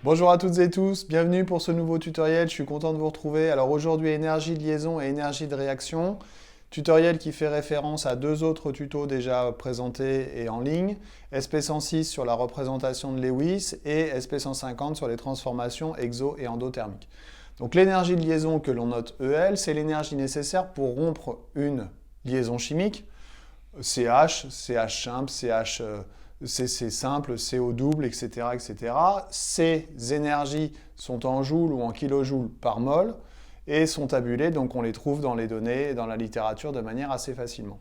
Bonjour à toutes et tous, bienvenue pour ce nouveau tutoriel, je suis content de vous retrouver. Alors aujourd'hui, énergie de liaison et énergie de réaction. Tutoriel qui fait référence à deux autres tutos déjà présentés et en ligne. SP106 sur la représentation de Lewis et SP150 sur les transformations exo- et endothermiques. Donc l'énergie de liaison que l'on note EL, c'est l'énergie nécessaire pour rompre une liaison chimique. CH, CH simple, CH, CC simple, CO double, etc., etc. Ces énergies sont en joules ou en kilojoules par mol et sont tabulées, donc on les trouve dans les données et dans la littérature de manière assez facilement.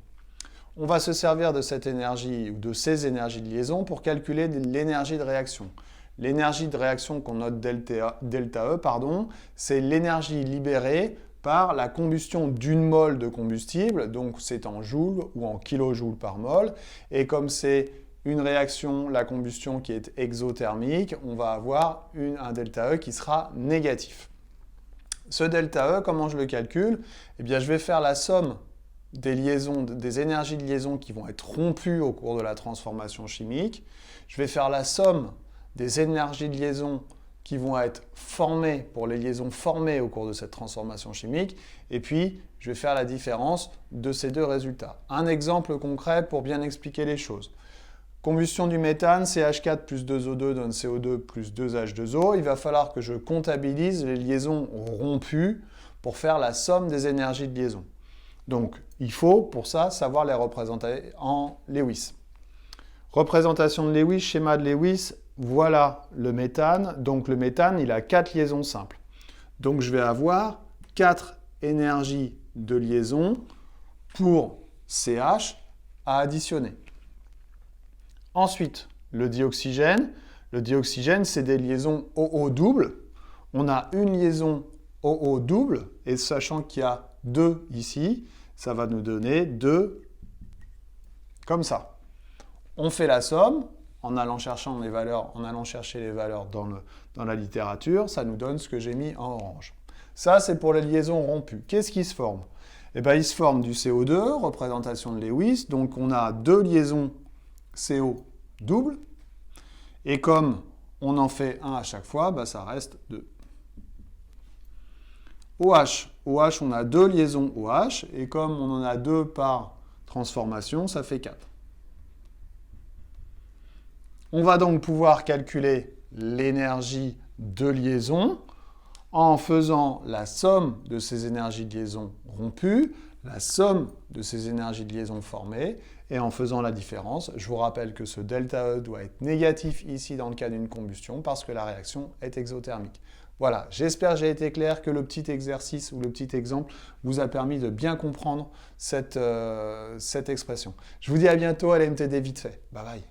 On va se servir de cette énergie ou de ces énergies de liaison pour calculer l'énergie de réaction. L'énergie de réaction qu'on note delta E, c'est l'énergie libérée par la combustion d'une mole de combustible, donc c'est en joules ou en kilojoules par mol, et comme c'est une réaction, la combustion qui est exothermique, on va avoir un delta E qui sera négatif. Ce delta E, comment je le calcule? Eh bien, je vais faire la somme des liaisons, des énergies de liaison qui vont être rompues au cours de la transformation chimique. Je vais faire la somme des énergies de liaison qui vont être formées pour les liaisons formées au cours de cette transformation chimique. Et puis, je vais faire la différence de ces deux résultats. Un exemple concret pour bien expliquer les choses. Combustion du méthane, CH4 plus 2O2 donne CO2 plus 2H2O. Il va falloir que je comptabilise les liaisons rompues pour faire la somme des énergies de liaison. Donc, il faut pour ça savoir les représenter en Lewis. Représentation de Lewis, schéma de Lewis, voilà le méthane. Donc le méthane, il a 4 liaisons simples. Donc je vais avoir 4 énergies de liaison pour CH à additionner. Ensuite, le dioxygène. Le dioxygène, c'est des liaisons OO double. On a une liaison OO double, et sachant qu'il y a 2 ici, ça va nous donner 2 comme ça. On fait la somme en allant chercher les valeurs dans la littérature, ça nous donne ce que j'ai mis en orange. Ça, c'est pour les liaisons rompues. Qu'est-ce qui se forme? Eh bien, il se forme du CO2, représentation de Lewis, donc on a 2 liaisons CO double, et comme on en fait un à chaque fois, bah, ça reste 2. OH, on a 2 liaisons OH, et comme on en a 2 par transformation, ça fait 4. On va donc pouvoir calculer l'énergie de liaison en faisant la somme de ces énergies de liaison rompues, la somme de ces énergies de liaison formées, et en faisant la différence. Je vous rappelle que ce delta E doit être négatif ici dans le cas d'une combustion parce que la réaction est exothermique. Voilà, j'espère que j'ai été clair, que le petit exercice ou le petit exemple vous a permis de bien comprendre cette expression. Je vous dis à bientôt à l'MTD vite fait. Bye bye.